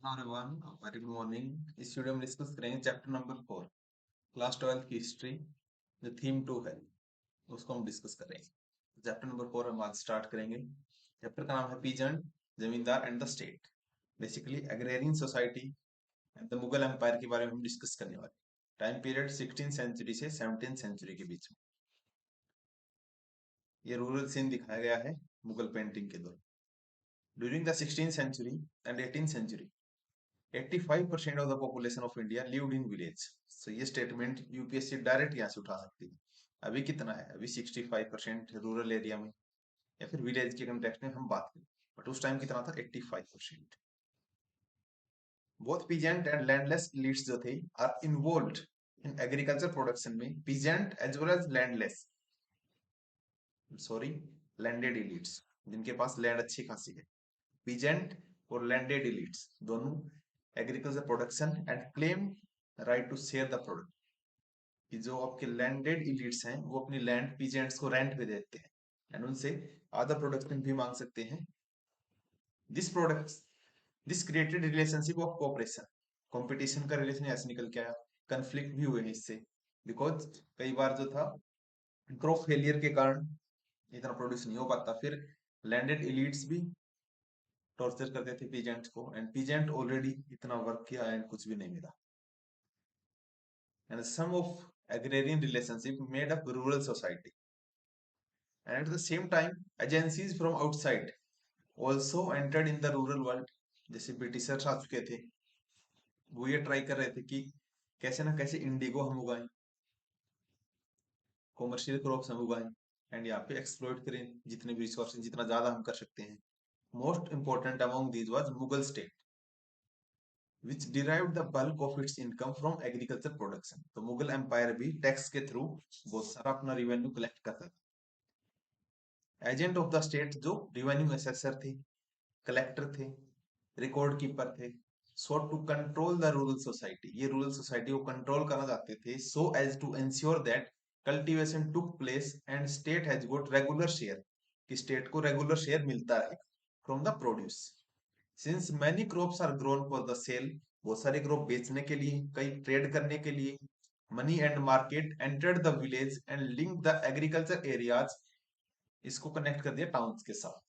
Hello everyone, very good morning. इस video में discuss करेंगे चैप्टर नंबर 4 क्लास 12 की हिस्ट्री जो थीम 2 है उसको हम डिस्कस करेंगे। चैप्टर नंबर 4 हम आज स्टार्ट करेंगे। चैप्टर का नाम है peasant, zamindar and the state. Basically agrarian society and the Mughal empire के बारे में हम डिस्कस करने वाले। टाइम पीरियड 16th सेंचुरी से 17th सेंचुरी के बीच में। ये रूरल सीन दिखाया गया है मुगल पेंटिंग के दौरान। During the 16th century and 18th century 85% of the population of India lived in village. So ये स्टेटमेंट यूपीएससी डायरेक्ट यहाँ से उठा सकती है। अभी कितना है? अभी 65% रूरल एरिया में या फिर विलेज के कंटेक्स्ट में हम बात करें, बट उस टाइम कितना था? 85%। Both peasant and landless elites जो थे are involved in agriculture production में। Peasant as well as landless, sorry, landed elites जिनके पास लैंड अच्छी खासी है। पीजेंट और लैंडेड एलिट्स दोनों agriculture production and claim right to share the product. कि जो आपके लैंडेड इलीट्स हैं वो अपनी लैंड पीजेंट्स को रेंट पे देते हैं एंड उनसे आधा प्रोडक्शन भी मांग सकते हैं। This products this created relationship of cooperation. Competition का रिलेशन ऐसे निकल के आया। कंफ्लिक्ट भी हुए हैं इससे, बिकॉज कई बार जो था क्रॉप फेलियर के कारण इतना प्रोड्यूस नहीं हो पाता। फिर लैंडेड इलीट्स भी टॉर्चर करते थे पीजेंट्स को एंड पीजेंट ऑलरेडी इतना वर्क किया एंड कुछ भी नहीं मिला। And some of agrarian relationship made up rural society. And at the same time, agencies from outside also entered in the rural world. जैसे ब्रिटिशर्स आ चुके थे, वो ये ट्राई कर रहे थे कि कैसे ना कैसे इंडिगो हम उगाएं, कॉमर्शियल क्रॉप्स हम उगाएं एंड यहाँ पे एक्सप्लॉइट करें जितने भी रिसोर्सेज, जितना ज्यादा हम कर सकते हैं। Most important among these was Mughal state which derived the bulk of its income from agriculture production। तो मुगल एम्पायर भी टैक्स के थ्रू बहुत सारा अपना रिवेन्यू कलेक्ट करता था। एजेंट ऑफ द स्टेट जो रिवेन्यू असेसर थे, कलेक्टर थे, रिकॉर्ड कीपर थे, so to control the rural society. ये रूरल सोसाइटी को कंट्रोल करना चाहते थे so as to ensure that cultivation took place and state has got regular share. कि स्टेट को रेगुलर शेयर मिलता रहे from the produce. Since many crops are grown for the sale, बहुत सारे क्रॉप बेचने के लिए, कई ट्रेड करने के लिए। Money and market entered the village and link the agriculture areas. इसको कनेक्ट कर दिया टाउन्स के साथ।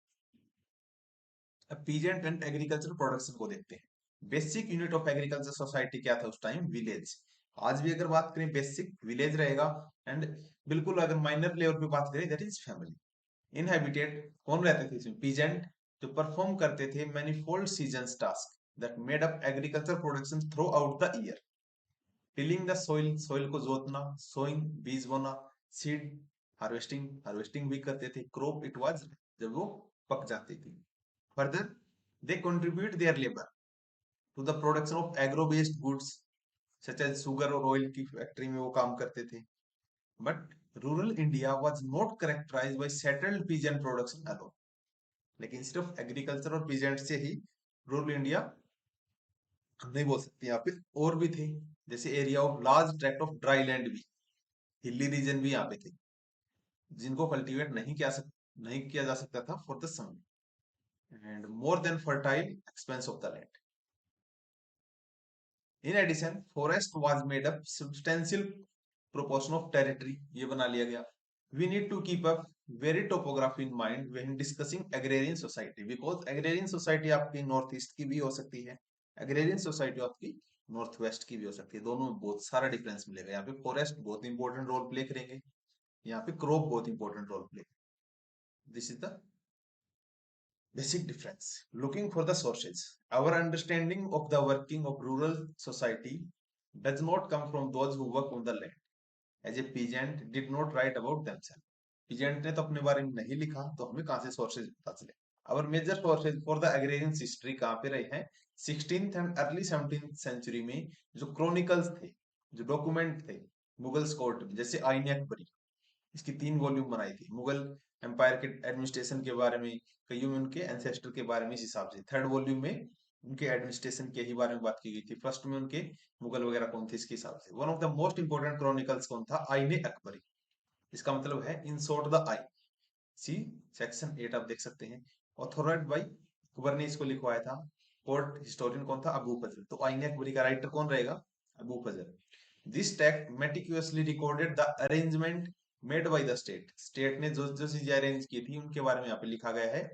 अब पीजेंट एंड एग्रीकल्चर प्रोडक्शन को देखते हैं। Basic unit of agriculture society क्या था उस टाइम? विलेज। आज भी अगर बात करें बेसिक विलेज रहेगा। एंड बिल्कुल अगर माइनर लेवल पे बात करें दैट इज फैमिली। इनहेबिटेड कौन रहते थे इसमें? पीजेंट, जो परफॉर्म करते थे manifold seasons task that made up agriculture production through out the year. Tilling the soil, soil को जोतना, सोइंग बीज बोना, सीड हार्वेस्टिंग, हार्वेस्टिंग भी करते थे। क्रॉप इट वाज जब वो पक जाती थी। Further they contribute their labour to the production of agro based goods such as sugar और ऑयल की फैक्ट्री में वो काम करते थे। But rural India was not characterised by settled peasant production alone. लेकिन सिर्फ एग्रीकल्चर और पीजेंट से ही रूरल इंडिया नहीं बोल सकते। यहाँ पे और भी थे, जैसे area of large tract of dry land भी, हिली रीजन भी यहाँ पे थे जिनको कल्टीवेट नहीं किया जा सकता था for the sun and more than fertile expanse of the land. In addition forest was made up substantial proportion of territory, ये बना लिया गया। We need to keep up very topography in mind when discussing agrarian society, because agrarian society आपकी north east की भी हो सकती है, एग्रेरियन सोसाइटी आपकी नॉर्थ वेस्ट की भी हो सकती है। दोनों में बहुत सारा डिफरेंस मिलेगा। यहाँ पे फॉरेस्ट बहुत इंपॉर्टेंट रोल प्ले करेंगे, यहाँ पे क्रॉप बहुत important role play. This is the basic difference. Looking for the sources, our understanding of the working of rural society does not come from those who work on the land, as a peasant did not write about themselves। peasant ने तो अपने बारे में नहीं लिखा, तो हमें कहाँ से sources पता चले? our major sources for the agrarian history कहाँ पे रहे हैं? 16th and early 17th century में जो chronicles थे, जो document थे मुगल्स कोर्ट में, जैसे आईन अकबरी, इसकी 3 वॉल्यूम बनाई थी। मुगल एम्पायर के एडमिनिस्ट्रेशन के बारे में, कईयों में उनके एंसेस्टर के बारे में इस हिसाब से। थर्ड वॉल्यूम में उनके एडमिनिस्ट्रेशन के ही बारे में बात की गई थी। फर्स्ट में उनके मुगल वगैरह कौन थे इसके हिसाब से। One of the most important chronicles कौन था? आईने अकबरी। इसका मतलब है in short the I. See section 8 आप देख सकते हैं। ऑथोराइज्ड बाय अकबर ने इसको लिखवाया था। कोर्ट हिस्टोरियन कौन था? अबू फजल। तो आईन अकबरी का राइटर कौन रहेगा? Abu Fazal. This text meticulously recorded the arrangement made by the state. State ने जो जो चीजें अरेंज की थी उनके बारे में यहाँ पे लिखा गया है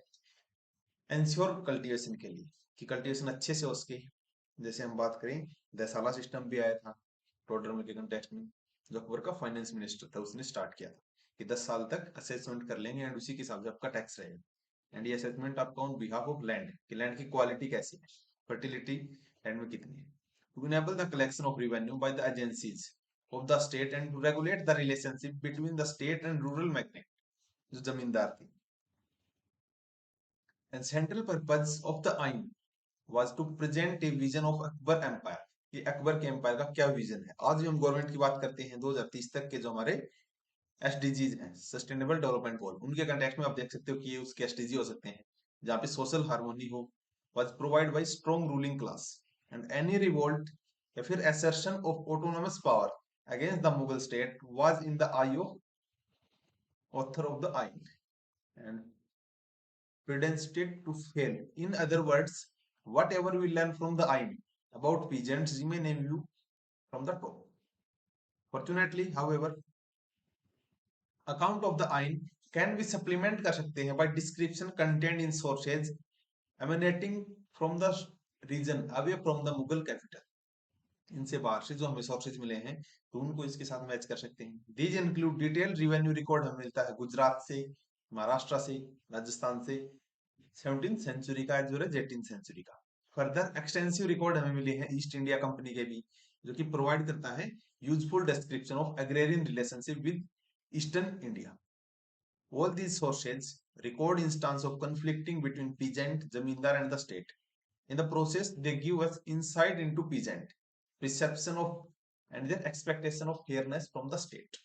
एंश्योर कल्टीवेशन के लिए, कि कल्टीवेशन अच्छे से उसके। जैसे हम बात करें, दसाला सिस्टम भी आया था टोडरमल के कंटेक्स्ट में, जो अकबर का फाइनेंस मिनिस्टर था, उसने स्टार्ट किया था कि 10 साल तक असेसमेंट कर लेंगे एंड उसी के हिसाब से आपका टैक्स रहेगा। एंड ये असेसमेंट आपका ऑन बिहाफ ऑफ लैंड, कि लैंड की क्वालिटी कैसी है, फर्टिलिटी लैंड में कितनी है, to enable the collection of revenue by the agencies of the state and to regulate the relationship between the state and rural magnate, जो जमींदार थे। And central purpose of the Ain was to present a vision of Akbar Empire, कि अकबर के empire का क्या vision है। आज भी हम गवर्नमेंट की बात करते हैं 2030 तक के जो हमारे एसडीजीज हैं, सस्टेनेबल डेवलपमेंट गोल, उनके कंटेक्स्ट में आप देख सकते हो कि ये उसके एसडीजी हो सकते हैं, जहाँ पे सोशल हार्मोनी हो, was provide by strong ruling class and any revolt या फिर assertion of autonomous power against the Mughal state was in the eye of author of the ain and predestined to fail. In other words, whatever we learn from the ain about peasants remain a view from the top. Fortunately, however, account of the ain can be supplement कर सकते हैं by description contained in sources emanating from the region away from the Mughal capital. इनसे बाहर से जो हमें sources मिले हैं तो उनको इसके साथ मैच कर सकते हैं। These include detail revenue record हमें मिलता है गुजरात से, महाराष्ट्र से, राजस्थान से, 17th सेंचुरी का as well as 18th century का। फर्दर एक्सटेंसिव रिकॉर्ड हमें मिले हैं ईस्ट इंडिया कंपनी के भी, जो कि प्रोवाइड करता है useful description of agrarian relationship with eastern India. All these sources record instance of conflicting between peasant, zamindar and the state. In the process, they give us insight into peasant perception of and their expectation of fairness from the state.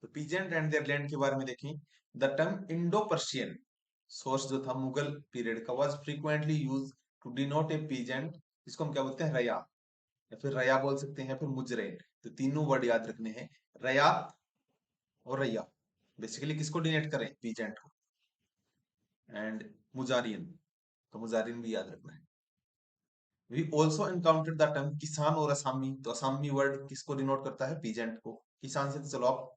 तो peasant and their land के बारे में देखें, the term Indo Persian source जो था Mughal period का was frequently use to denote a peasant, जिसको हम क्या बोलते हैं, रया, या फिर रया बोल सकते हैं, या फिर मुजरेन। तो तीनों वर्ड याद रखने हैं, रया और रैया। बेसिकली किसको डिनोट करें? पीजेंट को। एंड मुजारियन, तो मुजारियन भी याद रखना है। वी ऑल्सो एनकाउंटेड द टर्म किसान और असामी, तो असामी वर्ड किसको डिनोट करता है? पीजेंट को। किसान से तो चलो आप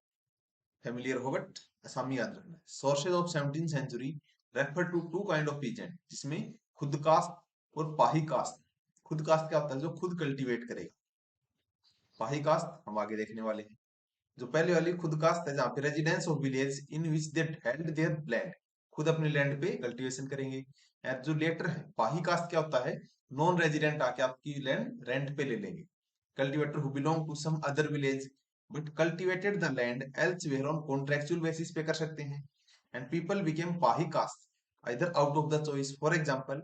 फेमिलियर हो, बट असामी याद रखना है। Sources of 17th century refer to two kind of peasant, जिसमें खुद कास्ट और पाही कास्ट। खुद कास्ट क्या होता है? जो खुद कल्टीवेट करेगा। पाही कास्ट हम आगे देखने वाले हैं। जो पहले वाली खुद कास्ट है, जहां पे residence of village in which they held there land, खुद अपने लैंड पे कल्टीवेशन करेंगे। जो लेटर है पाही कास्ट क्या होता है? नॉन रेजिडेंट आके आपकी लैंड रेंट पे ले लेंगे। Cultivator who belong to some other village but cultivated the land elsewhere on contractual basis पे कर सकते हैं। एंड पीपल बिकेम पाही कास्ट either out of the choice. For example,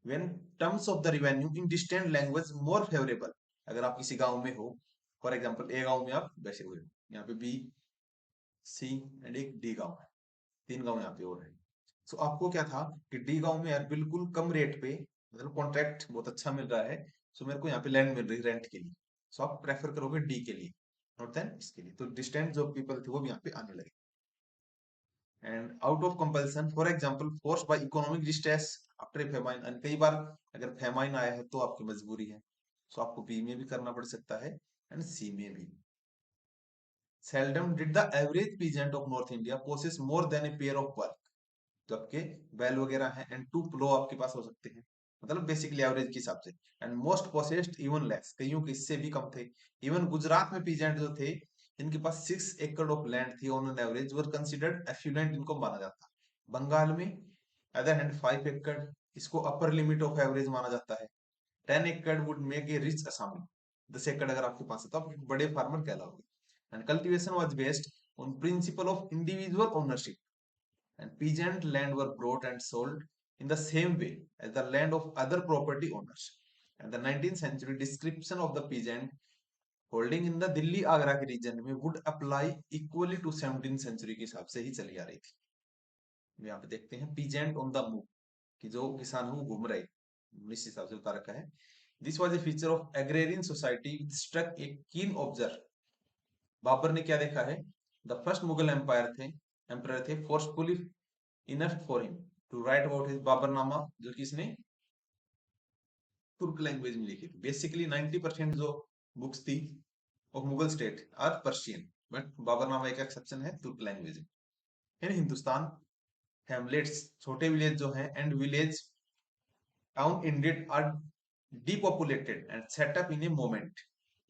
when terms of the revenue in distant language more favourable, अगर आप किसी गांव में हो, फॉर एग्जांपल ए गांव में आप वैसे हुए, यहाँ पे बी, सी एंड एक डी गांव है, तीन गांव यहाँ पे और है। सो आपको क्या था कि डी गांव में यार बिल्कुल कम रेट पे, मतलब कॉन्ट्रैक्ट बहुत अच्छा मिल रहा है, सो मेरे को यहाँ पे लैंड मिल रही है रेंट के लिए, सो आप प्रेफर करोगे डी के लिए, नॉट देन इसके लिए। तो डिस्टेंट जो पीपल थे वो भी यहाँ पे आने लगे। And out of compulsion, for example force by economic distress after famine, and कई बार अगर फेमाइन आया है तो आपकी मजबूरी है, सो आपको बी में भी करना पड़ सकता है एंड सी में भी। Seldom did the average peasant of north India possess more than a pair of work, जो आपके बैल वगैरह हैं एंड टू प्लो आपके पास हो सकते हैं, मतलब बेसिकली एवरेज के हिसाब से। And most possessed even less, कईयों के इससे भी कम थे। इवन गुजरात में पीजेंट जो थे, इनके पास 6 एकड़ ऑफ लैंड थी on an average, were considered affluent, इनको माना जाता। बंगाल में अदर हैंड 5 एकड़, इसको अपर लिमिट ऑफ एवरेज माना जाता है। 10 एकड़ वुड मेक ए रिच असामी, 10 एकड़ अगर आपके पास है तो आप बड़े फार्मर कहलाओगे। And cultivation was based on principle of individual ownership, and peasant land were bought and sold in the same way as the land of other property owners. And the 19th century description of the peasant holding in the Delhi Agra के region में would apply equally to 17th century के हिसाब से ही चली आ रही थी। यहाँ पे देखते हैं peasant on the move, कि जो किसान हो घूम रहे, इस हिसाब से उतार रखा है। This was a feature of agrarian society which struck a keen observer. Babar ने क्या देखा है? द फर्स्ट मुगल एम्पायर थे, एम्पायर थे forcefully enough for him to write about his Baburnama, जो कि इसने तुर्क लैंग्वेज में लिखी थी। बेसिकली 90% जो बुक्स थी of Mughal state are Persian, but Baburnama एक एक्सेप्शन है, Turk language. In Hindustan hamlets, छोटे विलेज जो हैं, and village town indeed are depopulated and set up in a moment.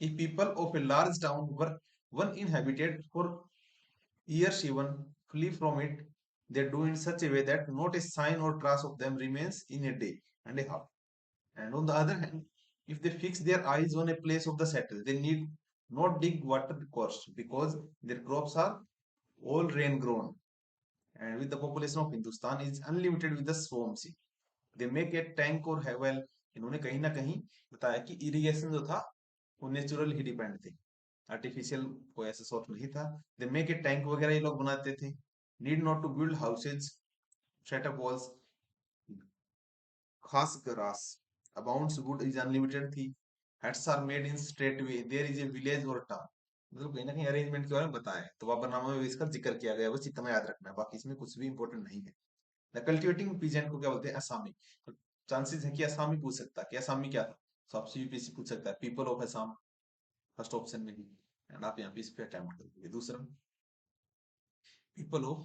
If people of a large town were uninhabited for years, even flee from it, they do in such a way that not a sign or trace of them remains in a day and a half. And on the other hand, if they fix their eyes on a place of the settle, they need not dig water course because their crops are all rain grown. And with the population of Hindustan is unlimited with the swamp sea. They make a tank और well, इन्होंने कहीं ना कहीं बताया कि irrigation जो था वो नेचुरल ही डिपेंड थे, आर्टिफिशियल कोई ऐसा सोर्स नहीं था। दे मेक ए टैंक वगैरह ये लोग बनाते थे। Need not to build houses, set up walls, खास grass abounds, wood is unlimited थी। Huts are made in straight way, there is a village और टाउन। मतलब कहीं ना कहीं अरेंजमेंट के बारे में बताया है, तो बाबरनामा में इसका जिक्र किया गया है, बस इतना याद रखना है, बाकी इसमें कुछ भी इंपॉर्टेंट नहीं है। द कल्टिवेटिंग पीजेंट को क्या बोलते हैं? असामी। तो चांसेस है कि असामी पूछ सकता है कि असामी क्या था, तो आपसे यूपीएससी पूछ सकता है people of Assam, first option में ही, एंड आप यहाँ पे इस पे अटेम्प्ट करोगे। दूसरा पीपल ऑफ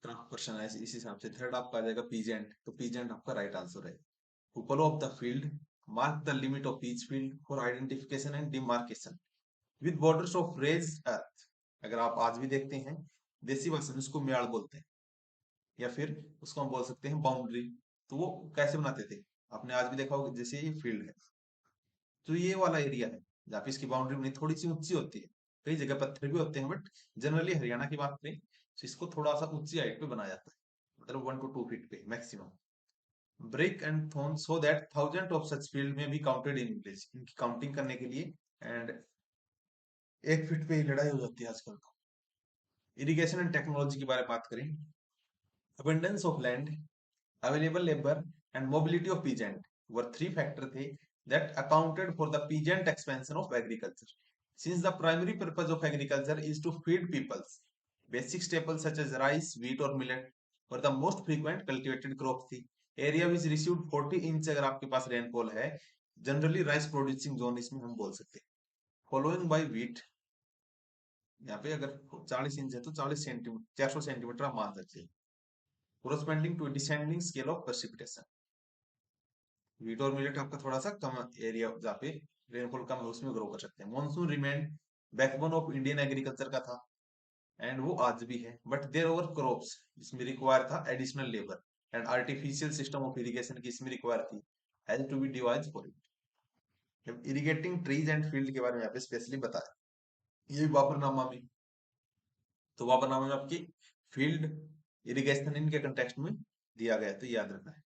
क्राफ्ट पर्सन है, इस हिसाब से। थर्ड आपका आ जाएगा पीजेंट, तो पीजेंट आपका राइट आंसर है। People of the field mark the limit of each field for identification and demarcation with borders of raised earth. अगर आप आज भी देखते हैं देसी भाषा में उसको म्याड़ बोलते हैं, या फिर उसको हम बोल सकते हैं बाउंड्री। तो वो कैसे बनाते थे, आपने आज भी देखा होगा, जैसे ये फील्ड है, तो ये वाला एरिया है जहाँ पे इसकी बाउंड्री बनी थोड़ी सी ऊंची होती है, कई जगह पत्थर भी होते हैं, बट जनरली हरियाणा की बात करें तो इसको थोड़ा सा ऊंची हाइट पे बनाया जाता है, मतलब 1 to 2 फीट पे मैक्सिमम। ब्रेक एंड थोन so that thousand of such field में भी काउंटेड इन विलेज, इनकी काउंटिंग करने के लिए। एंड 1 फीट पे ही लड़ाई हो जाती है आजकल तो। इरिगेशन एंड टेक्नोलॉजी के बारे में बात करें, abundance of land, available labor, and mobility of peasant were three factors that accounted for the peasant expansion of agriculture. Since the primary purpose of agriculture is to feed peoples, basic staples such as rice, wheat, or millet were the most frequent cultivated crops थी। Area which received 40 inch अगर आपके पास rainfall है, generally rice producing zone इसमें हम बोल सकते हैं। Following bye wheat, यहाँ पे अगर 40 इंच है तो 40 सेंटीमीटर 400 सेंटीमीटर आप मान सकते हैं, corresponding to a descending scale of precipitation। Wheat और मिलेट आपका थोड़ा सा कम एरिया जहाँ पे रेनफॉल कम है उसमें ग्रो कर सकते हैं। Monsoon remain backbone of Indian agriculture का था, एंड वो आज भी है, बट देयर ओवर क्रॉप्स जिसमें रिक्वायर था additional labour, and artificial system of irrigation की इसमें रिक्वायर थी, has to be devise for it. Irrigating trees and field के बारे में यहाँ पे स्पेशली बताया, ये भी वापरनामा में। तो वापरनामा में आपकी फील्ड इरिगेशन इनके कंटेक्स्ट में दिया गया है, तो याद रखना है।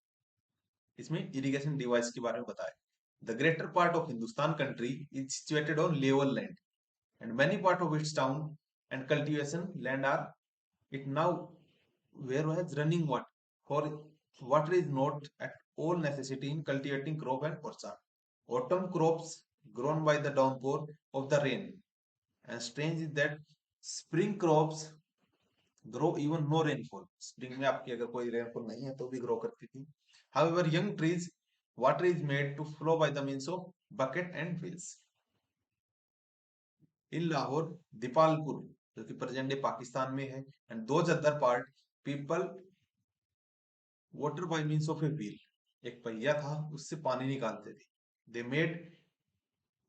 इसमें इरिगेशन डिवाइस के बारे में बताया। The greater part of Hindustan country is situated on level land and many part of its town and cultivation land are it now where has running water for water is not at all necessity in cultivating crop and orchard. Autumn crops grown by the downpour of the rain, and strange is that spring crops grow even no rainfall। spring में आपकी अगर कोई rainfall नहीं है तो भी grow करती थी। However, young trees water is made to flow by the means of bucket and wheels। इन लाहौर दीपालपुर जो कि प्रेजेंट डे पाकिस्तान में है, and two other part people water by means of a wheel, एक पहिया था उससे पानी निकालते थे। They made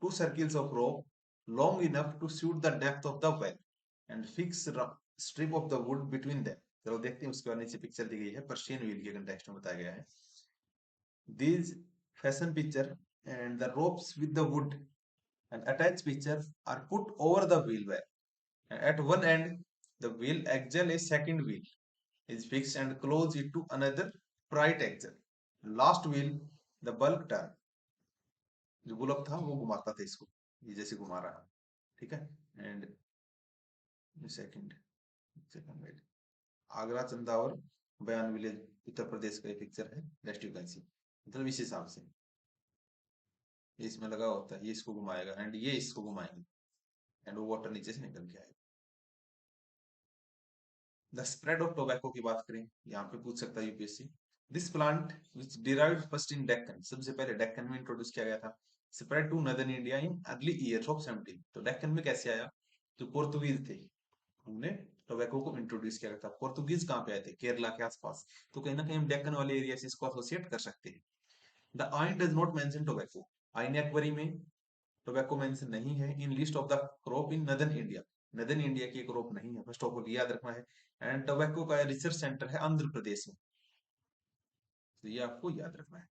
two circles of rope long enough to suit the depth of the well and fix strip of the wood between them. चलो देखते हैं, उसके बाद नीचे पिक्चर दी गई है, पर्शियन व्हील के कंटेक्स्ट में बताया गया है। These fashion picture and the ropes with the wood and attached picture are put over the wheel well. At one end, the wheel axle, a second wheel is fixed and close it to another right axle। Last wheel, the bulk turn, जो bullock था वो घुमाता था इसको, ये जैसे घुमा रहा है, ठीक है। And second second wait, Agra Chandawar बयान विलेज उत्तर प्रदेश का ये पिक्चर है, नेक्स्ट यू कैन सी। मतलब इस हिसाब से ये इसमें लगा होता है, ये इसको घुमाएगा एंड ये इसको घुमाएंगे, एंड वो वाटर नीचे से निकल के आएगा। द स्प्रेड ऑफ टोबैको की बात करें, यहाँ पे पूछ सकता है UPSC. This plant which derived first in Deccan, सबसे पहले डेक्कन में इंट्रोड्यूस किया गया था। Spread to northern India in early years of 17, तो डेक्कन में कैसे आया? तो पोर्तुगीज थे, हमने टोबैको को इंट्रोड्यूस किया था। पोर्तुगीज कहाँ पे आए थे? केरला के आसपास। तो कहीं ना कहीं हम डेक्कन वाले एरिया से इसको एसोसिएट कर सकते हैं। द आइन डज नॉट मेंशन टोबैको, आइन एक्वरी में टोबैको मेंशन नहीं है। In list of the crop in northern India, northern India की क्रॉप नहीं है, फर्स्ट ऑफ ऑल याद रखना है। एंड टोबैको का रिसर्च सेंटर है आंध्र प्रदेश में, तो ये आपको याद रखना है।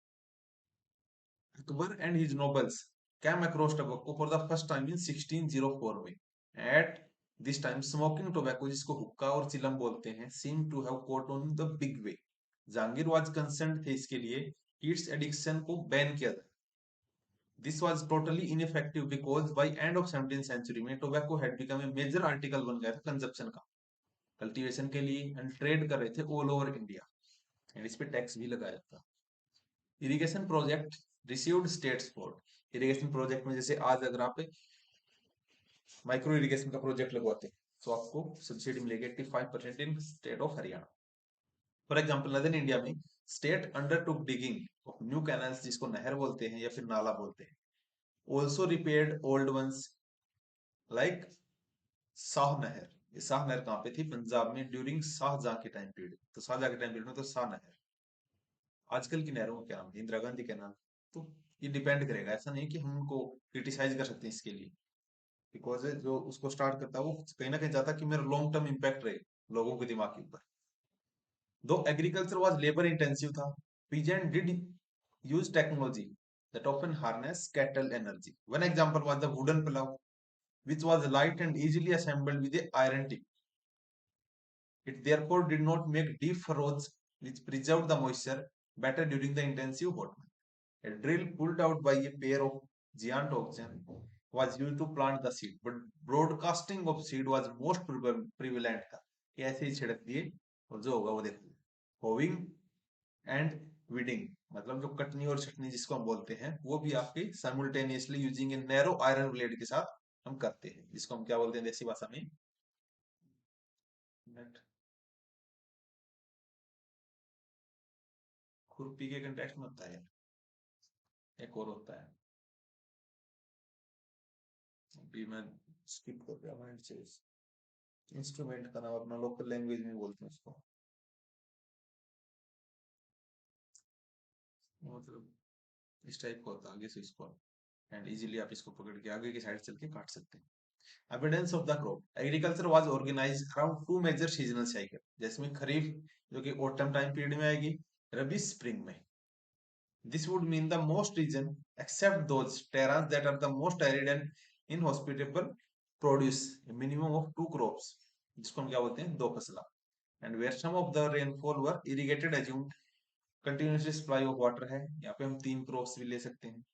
Akbar and his nobles came across tobacco for the first time in 1604 में। At this time smoking tobacco, जिसको हुक्का और चिलम बोलते हैं, seem to have caught on the big way। Jahangir was concerned थे इसके लिए कि its addiction को बैन किया जाए। This was totally ineffective because by end of 17th century में tobacco had become a major article बन गया था कंजप्शन का, कल्टीवेशन के लिए, एंड ट्रेड कर रहे थे ऑल ओवर इंडिया, एंड इस पे टैक्स भी लगाया था। Irrigation project received state support, irrigation project में जैसे आज अगर आप माइक्रो इरिगेशन का प्रोजेक्ट लगवाते हैं तो आपको सब्सिडी मिलेगी 85% in state of Haryana. For example northern India में state undertook digging of new canals, जिसको नहर बोलते हैं या फिर नाला बोलते हैं, also repaired old ones like Shah Nahar. ये शाह नहर कहाँ पे थी? पंजाब में, ड्यूरिंग शाहजहां के टाइम पीरियड। तो शाहजहां के टाइम पीरियड में तो शाह नहर। आजकल की नहरों का क्या नाम है? इंदिरा गांधी के नाम। तो ये डिपेंड करेगा, ऐसा नहीं कि हम उनको क्रिटिसाइज कर सकते हैं इसके लिए, बिकॉज जो उसको स्टार्ट करता है वो कहीं ना कहीं चाहता है कि मेरा लॉन्ग टर्म इम्पैक्ट रहे लोगों के दिमाग के ऊपर। दो एग्रीकल्चर वाज लेबर इंटेंसिव था, peasant did use technology that often harness cattle energy. One example was the wooden plough which was light and easily assembled with a iron tip. It therefore did not make deep furrows, which preserved the moisture better during the intensive hot month. A drill pulled out by a pair of giant oxen was used to plant the seed, but broadcasting of seed was most prevalent था, कि ऐसे ही छिड़क दिए और जो होगा वो देखो। होविंग एंड वीडिंग, मतलब जो कटनी और छटनी जिसको हम बोलते हैं, वो भी आपके simultaneously using a narrow iron blade के साथ हम करते हैं, जिसको हम क्या बोलते हैं देसी भाषा में? खुरपी के कंटेक्स्ट में होता है, एक और होता है, अभी मैं स्किप कर गया माइंड से। इंस्ट्रूमेंट का नाम अपना लोकल लैंग्वेज में बोलते हैं उसको, मतलब इस टाइप का होता है आगे से इसको, एंड इजीली आप इसको पकड़ के आगे की साइड चल के काट सकते हैं। Abundance of the crop, agriculture was organised around two major seasonal cycle, जिसमें खरीफ जो कि ऑटम टाइम पीरियड में आएगी, रबी स्प्रिंग में। This would mean the most region, except those terrains that are the most arid and inhospitable, produce a minimum of two crops, जिसको हम क्या बोलते हैं? दो फसला। And where some of the rainfall were irrigated, assumed continuous supply of water है, यहाँ पे हम तीन crops भी ले सकते हैं।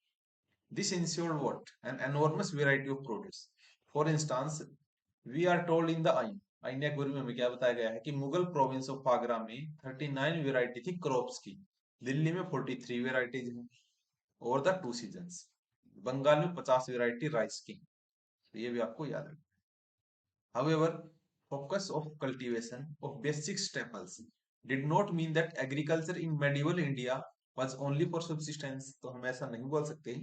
This ensured what? An enormous variety of produce. For instance, we are told in the आइन अकबर में हमें क्या बताया गया है कि मुगल प्रोविंस ऑफ आगरा में 39 वेराइटी थी क्रॉप्स की, दिल्ली में 43 वेराइटीज हैं, और द टू सीजन्स। बंगाल में 50 वेराइटी राइस की, तो ये भी आपको याद रखना। However, focus of cultivation of basic staples did not mean that agriculture in medieval India was only for subsistence। तो हम ऐसा नहीं बोल सकते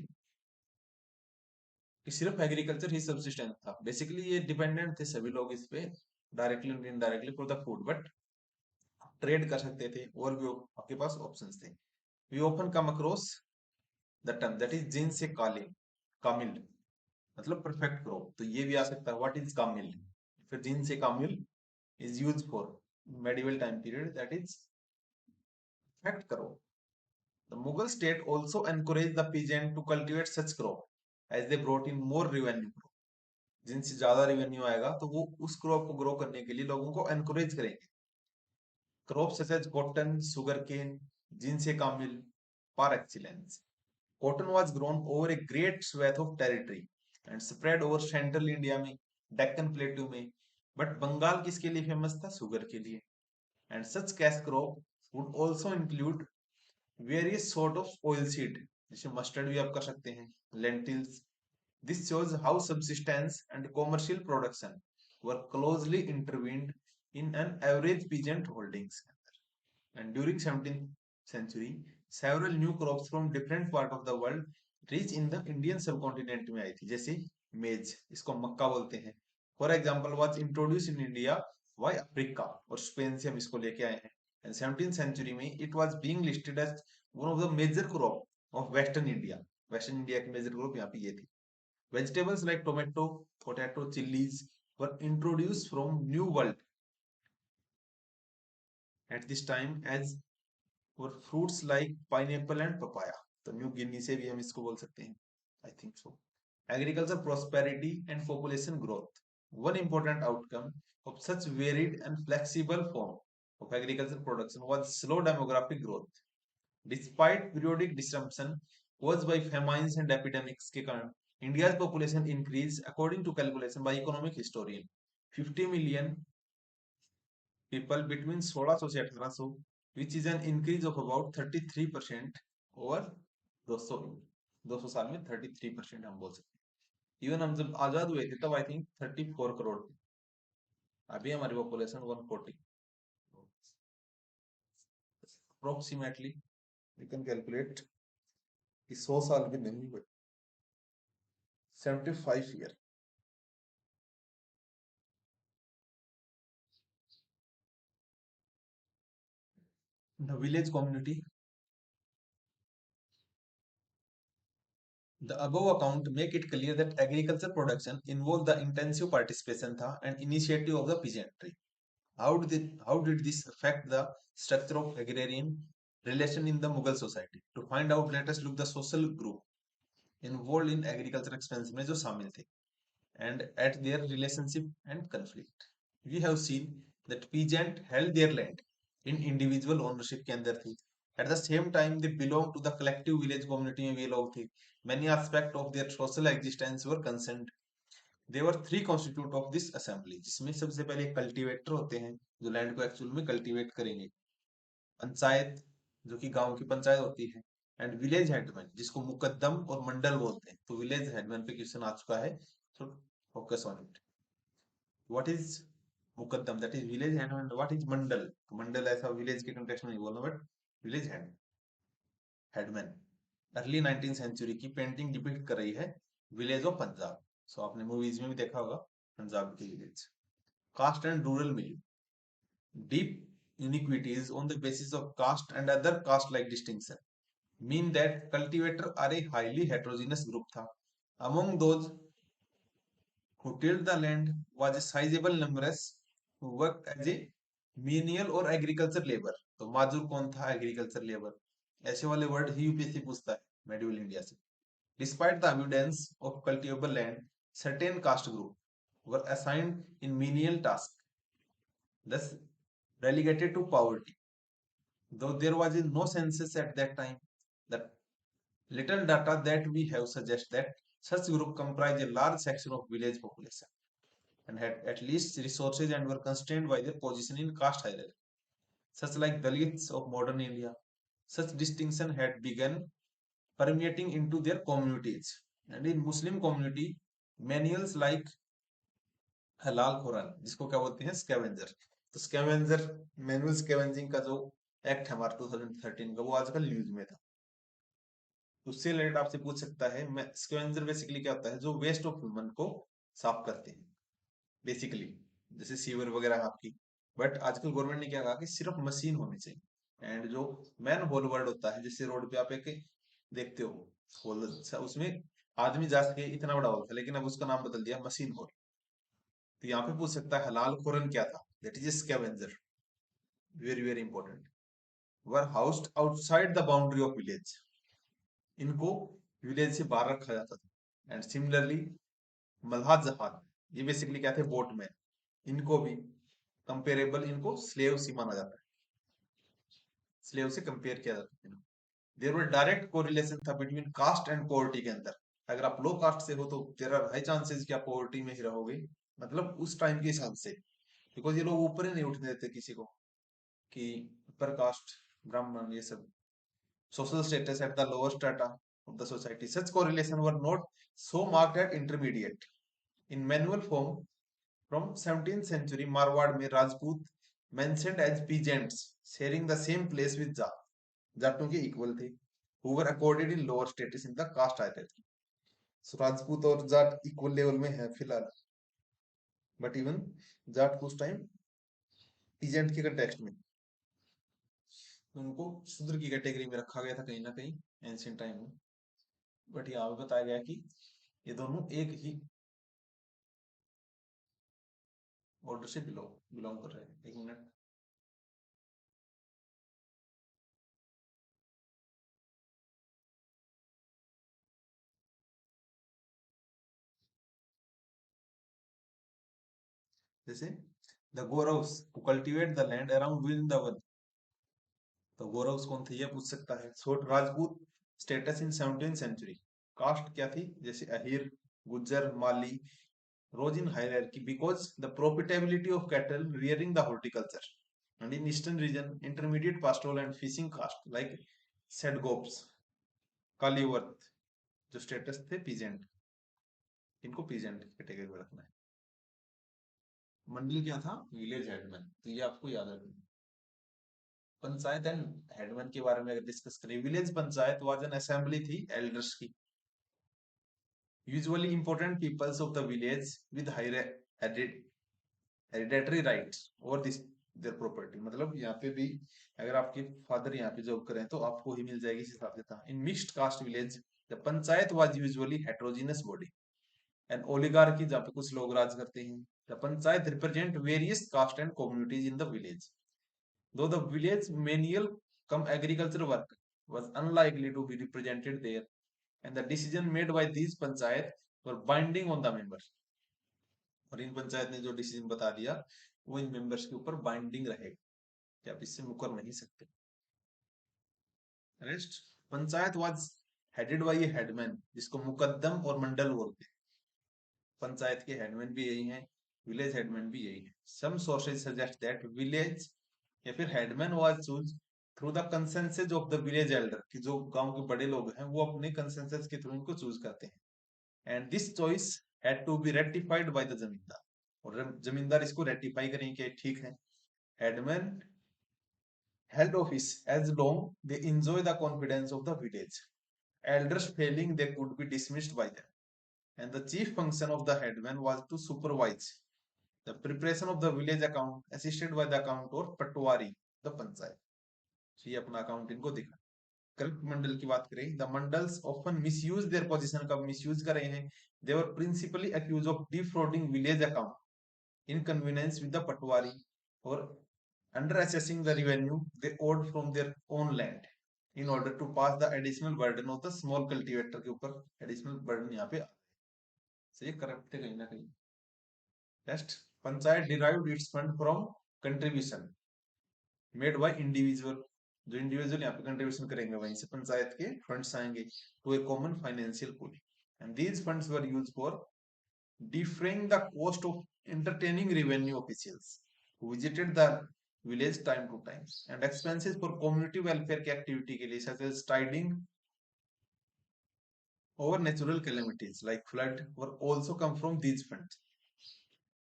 कि सिर्फ एग्रीकल्चर ही सब्सिस्टेंस था। बेसिकली ये डिपेंडेंट थे सभी लोग इस पे, डायरेक्टली और indirectly, for the food, but trade कर सकते थे और भी आपके पास ऑप्शंस थे। We often come across the term that is जिन से कालिंग, कामिल, मतलब परफेक्ट क्रॉप, तो ये भी आ सकता है व्हाट इज कामिल। फिर जिन से कामिल is use for medieval time period, that is perfect crop. The Mughal state also encouraged the peasant to cultivate such crop as they brought in more revenue। जिनसे ज्यादा रेवेन्यू आएगा तो वो उस क्रॉप को ग्रो करने के लिए लोगों को एनकरेज करेंगे। Crop such as cotton, sugar cane, जिनसे कामिल, par excellence। Cotton was grown over a great swath of territory and spread over central India में, डेक्कन प्लेटू में, बट बंगाल किसके लिए फेमस था? शुगर के लिए। And such cash crop would also include various sort of oil seed, जैसे mustard भी आप कर सकते हैं, lentils. This shows how subsistence and commercial production were closely intertwined in an average peasant holdings. And during 17th century, several new crops from different part of the world reach in the Indian subcontinent में आई थी, जैसे मेज, इसको मक्का बोलते हैं. For example was introduce in India by Africa, और Spain से हम इसको लेके आए हैं. एंड 17th सेंचुरी में it was being listed as one of the major crop of western India. Western India की मेजर क्रॉप यहाँ पे ये थी. Vegetables like tomato, potato, chilies were introduced from New World at this time, as were fruits like pineapple and papaya. तो New Guinea से भी हम इसको बोल सकते हैं. I think so. Agriculture prosperity and population growth. One important outcome of such varied and flexible form of agricultural production was slow demographic growth. Despite periodic disruption caused by famines and epidemics के कारण India's population increased according to calculation by economic historian 50 million people between 1600 से 1800, which is an increase of about 33% over 200 200 साल में 33% हम बोल सकते हैं. Even हम जब आजाद हुए थे तब आई थिंक 34 करोड़ थे. अभी हमारी population 140. Approximately we can calculate कि 100 साल भी नहीं हुए, 75 year. The village community. The above account make it clear that agriculture production involved the intensive participation था and initiative of the peasantry. How did this affect the structure of agrarian relation in the Mughal society? To find out, let us look the social group involved in agriculture expansion में जो शामिल थे and at their relationship and conflict. We have seen that peasant held their land in individual ownership के अंदर थी. At the same time, they belong to the collective village community में वे लोग थे. Many aspects of their social existence were concerned. There were three constituent of this assembly, जिसमें सबसे पहले cultivator होते हैं जो लैंड को एक्चुअल में कल्टीवेट करेंगे. पंचायत, जो कि गांव की पंचायत होती है. एंड विलेज हेडमैन, जिसको मुकद्दम और मंडल बोलते हैं. तो विलेज हेडमैन पे क्वेश्चन आ चुका है, तो focus on it. What is muqaddam, that is village headman. What is mandal, मंडल ऐसा विलेज के कंटेक्स्ट में नहीं बोलना, but village headman. Early 19th century की पेंटिंग डिपिक्ट कर रही है विलेज ऑफ पंजाब. सो आपने मूवीज में भी देखा होगा पंजाब की village. Caste and rural milling. Deep inequities on the basis of caste and other caste-like distinction mean that cultivators are a highly heterogeneous group था. Among those who tilled the land was a sizable numerous who worked as a menial or agriculture labor. तो माजूर कौन था? agriculture labor. ऐसे वाले word ही UPSC पूछता है medieval India से. Despite the abundance of cultivable land, certain caste group were assigned in menial tasks, thus relegated to poverty. Though there was no census at that time, the little data that we have suggests that such group comprise a large section of village population and had at least resources and were constrained by their position in caste hierarchy, such like Dalits of modern India. Such distinction had begun permeating into their communities, and in Muslim community, manuals like हलाल खुरान, जिसको क्या बोलते हैं scavenger. तो scavenger, manual scavenging का जो act है हमारा 2013 का, वो आजकल न्यूज में था. उससे रिलेटेड आपसे पूछ सकता है. स्कैवेंजर बेसिकली क्या होता है? जो वेस्ट ऑफ ह्यूमन को साफ करते हैं बेसिकली, जैसे सीवर वगैरह आपकी. बट आजकल गवर्नमेंट ने क्या कहा कि सिर्फ मशीन होनी चाहिए. एंड जो मैन होल वर्ड होता है, जैसे रोड पे आप एक देखते हो होल, उसमें आदमी जा सके इतना बड़ा होल था, लेकिन अब उसका नाम बदल दिया मशीन होल. तो यहाँ पे पूछ सकता है हलाल खुरन क्या था? That is scavenger. Very very important. Were housed outside the boundary of village. इनको विलेज से बाहर रखा जाता था. एंड सिमिलरली मल्हा जहाज, ये बेसिकली क्या थे? बोटमैन. इनको भी कंपेरेबल, इनको स्लेव सी माना जाता है, स्लेव से कंपेयर किया जाता है. देयर वर डायरेक्ट कोरिलेशन था बिटवीन कास्ट एंड पॉवर्टी के अंदर. अगर आप लो कास्ट से हो तो देयर आर हाई चांसेस कि आप पॉवर्टी में ही रहोगे, मतलब उस टाइम के हिसाब से. बिकॉज ये लोग ऊपर ही नहीं उठने देते किसी को, कि अपर कास्ट, ब्राह्मण, ये सब. social status at the lower strata of the society. Such correlation were not so marked at intermediate. In manual form, From 17th century, Marwad में Rajput mentioned as peasants sharing the same place with Jat, जाटों के equal थे, who were accorded in lower status in the caste hierarchy. So Rajput और Jat equal level में है फिलहाल, but even Jat को उस time peasant के कंटेक्स्ट में उनको शूद्र की कैटेगरी में रखा गया था कहीं ना कहीं एंशियंट टाइम में, बट यहाँ पे बताया गया कि ये दोनों एक ही ऑर्डर से बिलोंग कर रहे हैं। एक मिनट, जैसे the गौरव्स who cultivate the land around Vrindavan, तो गौरव्स कौन थे ये पूछ सकता है। So Rajput status in 17th century, caste क्या थी, जैसे अहीर, गुज्जर, माली, rose in hierarchy because the profitability of cattle rearing the horticulture, and in eastern region intermediate pastoral and fishing caste like sedgops, कालीवर्थ जो स्टेटस थे पीजेंट, इनको पीजेंट कैटेगरी में रखना है। मंडल क्या था, विलेज हेडमैन, तो ये आपको याद रखना। पंचायत एंड हेडमैन के बारे में अगर डिस्कस करें, village panchayat was an assembly थी एल्डर्स की, usually important peoples of the village with hereditary rights और दिस देयर प्रॉपर्टी, मतलब यहाँ पे भी अगर आपके फादर यहाँ पे जॉब करें तो आपको ही मिल जाएगी इस हिसाब से था। In mixed caste village the panchayat was usually heterogeneous body and oligarchy, जहाँ पे कुछ लोग राज करते हैं। The panchayat represent various caste and communities in the village, though the village menial come agriculture work was unlikely to be represented there, and the decision made by these panchayat were binding on the members, और इन पंचायत ने जो decision बता दिया वो इन members के ऊपर binding रहेगा कि आप इससे मुकर नहीं सकते। Next, panchayat was headed by A headman जिसको मुकद्दम और मंडल बोलते हैं। पंचायत के हेडमैन भी यही हैं, विलेज हेडमैन भी यही है। Some sources suggest that village या फिर headman was choose through the consensus of the village elder, कि जो गांव के बड़े लोग हैं वो अपने कंसेंसस के थ्रू इनको चूज करते हैं। And this choice had to be ratified by the zamindar, और जमींदार इसको रेटिफाई करें कि ठीक है। Headman held office as long they enjoy the confidence of the village. Elders failing, they could be dismissed by them. And the chief function of the headman was to supervise the preparation of the village account, assisted by the account or patwari, the panchayat. So ये अपना account इनको दिखा। Corrupt मंडल की बात करें, the mandals often misuse their position, कब misuse कर रहे हैं, they were principally accused of defrauding village account in convenience with the patwari और under assessing the revenue they owed from their own land in order to pass the additional burden of the small cultivator के ऊपर additional burden यहाँ पे so ये corrupt है कहीं ना कहीं। Next, panchayat derived its fund from contribution made by individual, जो इंडिविजुअल यहाँ पे कंट्रीब्यूशन करेंगे वहीं से पंचायत के फंड्स आएंगे to a common financial pool, and these funds were used for defraying the cost of entertaining revenue officials who visited the village time to time, and expenses for community welfare की activity के लिए such as tiding over natural calamities like flood were also come from these funds,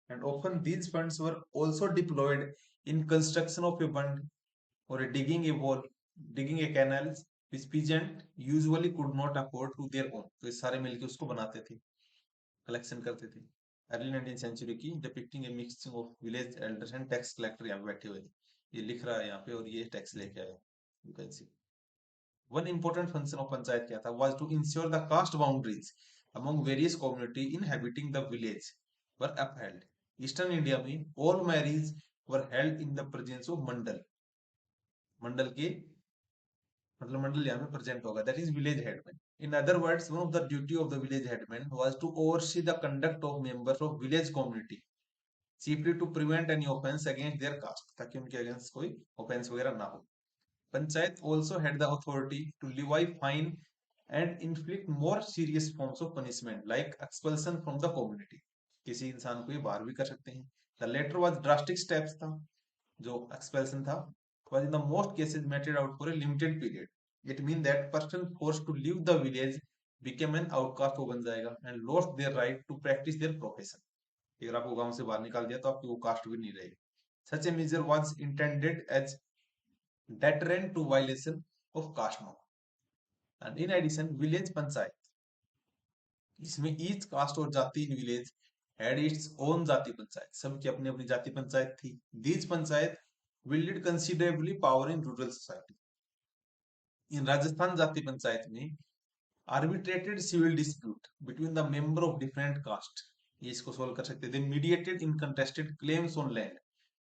and often these funds were also deployed in construction of a bund or a digging a canal which peasant usually could not afford to their own, तो ये सारे मिलके उसको बनाते थे, collection करते थे। Early 19th century की depicting A mixing of village elders and tax collector यहाँ पे बैठे हुए थे, ये लिख रहा है यहाँ पे और ये टैक्स लेके आए, you can see. One important function of panchayat क्या था, was to ensure the caste boundaries among various community inhabiting the village were upheld. Eastern India में all marriage were held in the presence of mandal, मंडल के मतलब मंडल यहाँ पे present होगा, that is village headman. In other words, one of the duty of the village headman was to oversee the conduct of members of village community, chiefly to prevent any offense against their caste, ताकि उनके against कोई offense वगैरह ना हो। Panchayat also had the authority to levy fine and inflict more serious forms of punishment like expulsion from the community, किसी इंसान को ये बाहर भी कर सकते हैं। The latter was drastic steps था, जो expulsion था, was in the most cases meted out for a limited period. It means that person forced to leave the village became an outcast, हो बन जाएगा and lost their right to practice their profession. अगर आपको गांव से बाहर निकाल दिया तो आपकी वो कास्ट भी नहीं रहेगी। Such a measure was intended as deterrent to violation of caste norm. And in addition, village panchayat, इसमें ईच कास्ट और जाति in village had its own जाति पंचायत, सबकी अपनी अपनी जाति पंचायत थी। These panchayat wielded considerably power in rural society. इन राजस्थान जाति पंचायत में arbitrated civil dispute between the member of different caste, ये इसको सोल्व कर सकते थे। Mediated in contested claims on land,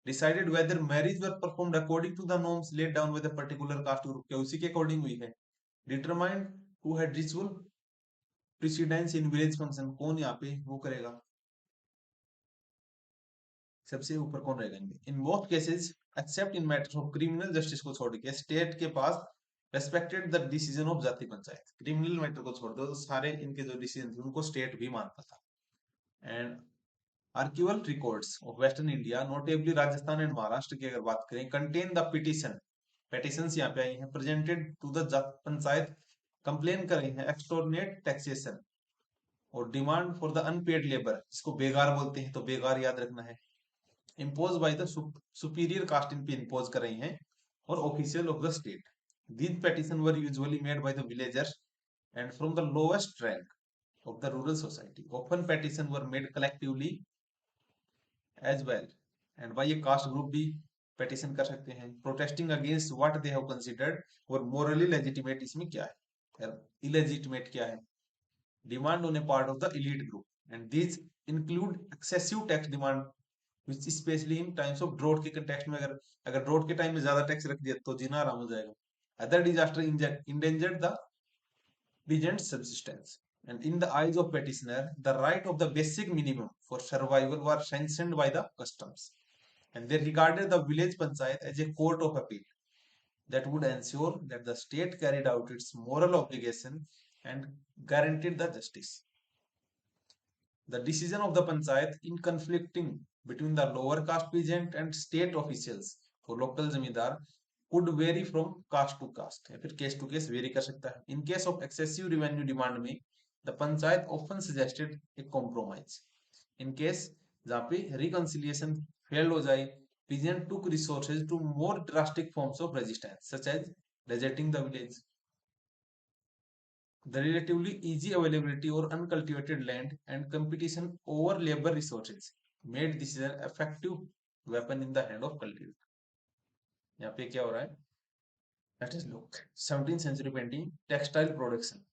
decided whether marriage were performed according to the norms laid down by the particular caste group, क्या उसी के according हुई है। Determined who had ritual precedence in village function, कौन यहाँ पे वो करेगा, सबसे ऊपर कौन रहेगा इनमें। In both cases accept in matters of criminal justice को छोड़ के स्टेट के पास रेस्पेक्टेड द डिसीजन ऑफ जाति पंचायत, क्रिमिनल मैटर को छोड़ दो तो सारे इनके जो डिसीजन थे उनको स्टेट भी मानता था। And archival records of western India, notably Rajasthan and Maharashtra की अगर बात करें, कंटेन द पिटिशन, पेटिशंस यहाँ पे आई हैं, presented to the panchayat, complain कर रही हैं एक्सटोर्नेट टैक्सेशन और demand for the unpaid labour, इसको बेगार बोलते हैं तो बेगार याद रखना है, impose by the superior caste इन पे इम्पोज कर रही हैं, और official of the state. These petition were usually made by the villagers and from the lowest rank of the rural society. Often petitions were made collectively as well, and by a caste group भी petition कर सकते हैं, protesting against what they have considered और morally legitimate इसमें क्या है, illegitimate क्या है, demand on a part of the elite group, and these include excessive tax demand which especially in times of drought के context में, अगर अगर drought के टाइम में ज्यादा टैक्स रख दिया तो जीना आराम हो जाएगा। other disaster endangered the peasant subsistence. And in the eyes of petitioner, the right of the basic minimum for survival were sanctioned by the customs. And they regarded the village panchayat as a court of appeal that would ensure that the state carried out its moral obligation and guaranteed the justice. The decision of the panchayat in conflicting between the lower caste peasant and state officials for local zamindar could vary from caste to caste, या फिर case to case very कर सकता है। In case of excessive revenue demand में the panchayat often suggested a compromise. In case जहाँ पे reconciliation fail हो जाए, peasant took resources to more drastic forms of resistance such as deserting the village. The relatively easy availability or uncultivated land and competition over labor resources made this an effective weapon in the hand of cultivator. यहाँ पे क्या हो रहा है, let us look 17th century painting, textile production,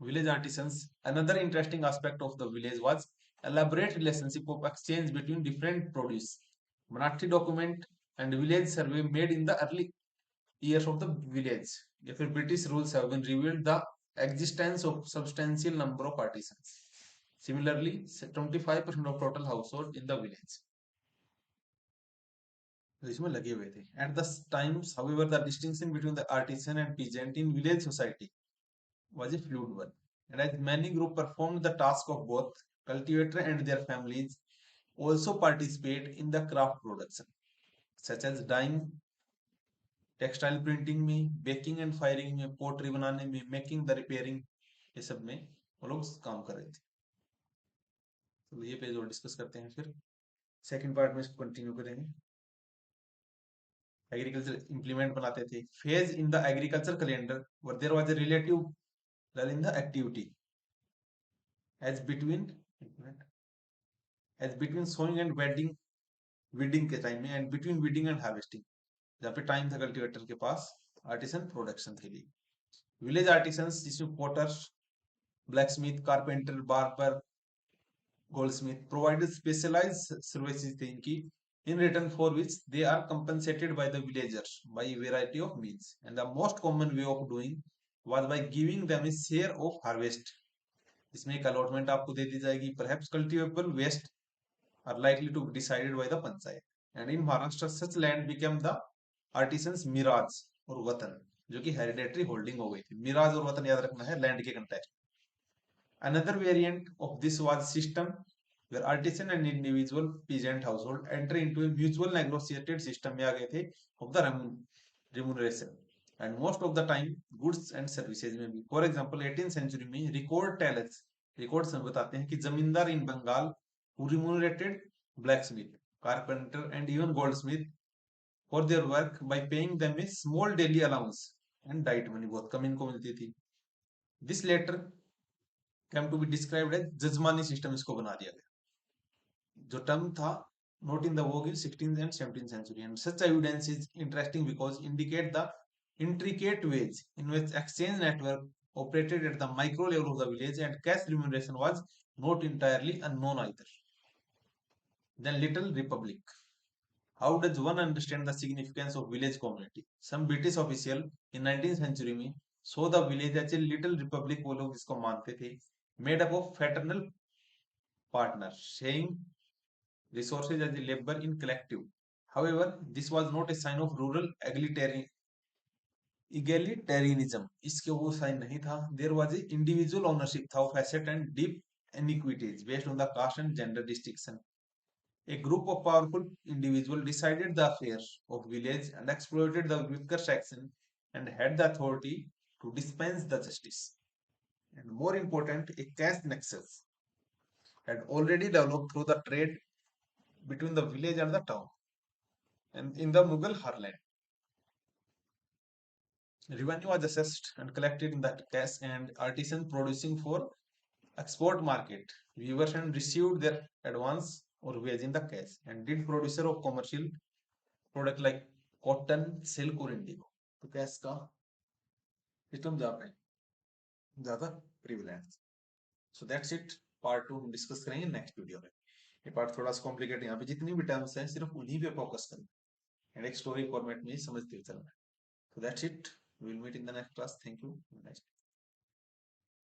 village artisans. Another interesting aspect of the village was elaborate relationship of exchange between different produce. Marathi document and village survey made in the early years of the village, या फिर British rules have been revealed the existence of substantial number of artisans. Similarly, 25% of total household in the village इसमें लगे हुए थे। At the times, however, the distinction between the artisan and peasant in village society was a fluid one, and as many groups performed the task of both, cultivator and their families also participate in the craft production, such as dyeing, textile printing में, baking and firing में, pottery बनाने में, making the repairing, ये सब में वो लोग काम कर रहे थे। तो ये पेज और डिस्कस करते हैं, फिर सेकंड पार्ट में इसको कंटिन्यू करेंगे। एग्रीकल्चर इंप्लीमेंट बनाते थे। Phase in the agriculture calendar were there was a relative lull in the activity as between sowing and weeding के टाइम में, and between weeding and harvesting, जहाँ पे टाइम था कल्टीवेटर के पास आर्टिसन प्रोडक्शन के लिए। विलेज आर्टिसंस जिसमें potters, blacksmith, carpenter, barber, goldsmith provided specialized services थे इनकी, in return for which they are compensated by the villagers by a variety of means, and the most common way of doing was by giving them a share of harvest. इसमें एक allotment आपको दे दी जाएगी। perhaps cultivable waste are likely to be decided by the panchayat, and in Maharashtra such land became the artisans miraj और वतन, जो कि hereditary holding हो गई थी। मिराज और वतन याद रखना है लैंड के context. Another variant of this was system where artisan and individual peasant household enter into a mutual negotiated system में आ गए थे of the remuneration, and most of the time goods and services में भी। For example, 18th century में record tell us records में बताते हैं कि जमींदार इन Bengal who remunerated blacksmith, carpenter and even goldsmith for their work by paying them a small daily allowance and diet money, बहुत कम इनको मिलती थी. This later came to be described as jajmani system, इसको बना दिया गया. जो टर्म था not in the vogue in 16th and 17th century, and such evidence is interesting because indicate the intricate ways in which exchange network operated at the micro level of the village, and cash remuneration was not entirely unknown either. Then Little Republic. How does one understand the significance of village community? Some British official in 19th century में saw the village as a little republic, वो लोग इसको मानते थे, made up of fraternal partners, sharing resources as a labor in collective. However, this was not a sign of rural egalitarianism. इसके वो sign नहीं था. There was a individual ownership था of asset and deep inequities based on the caste and gender distinction. A group of powerful individuals decided the affairs of village and exploited the weaker section and had the authority to dispense the justice. And more important, a caste nexus had already developed through the trade between the village and the town. And in the Mughal Harland, revenue was assessed and collected in that caste, and artisans producing for export market, weavers and received their advance or wage in the cash, and did producer of commercial product like cotton, silk और Indigo. तो cash का system ज्यादा prevalence. So that's it. Part 2 हम discuss करेंगे next video में. ये part थोड़ा सा कॉम्प्लिकेटेड, यहाँ पे जितनी भी टर्म्स हैं सिर्फ उन्हीं पे फोकस करना एंड एक स्टोरी फॉर्मेट में ही समझते हुए चलना है. So that's it. We will meet in the next class. Thank you.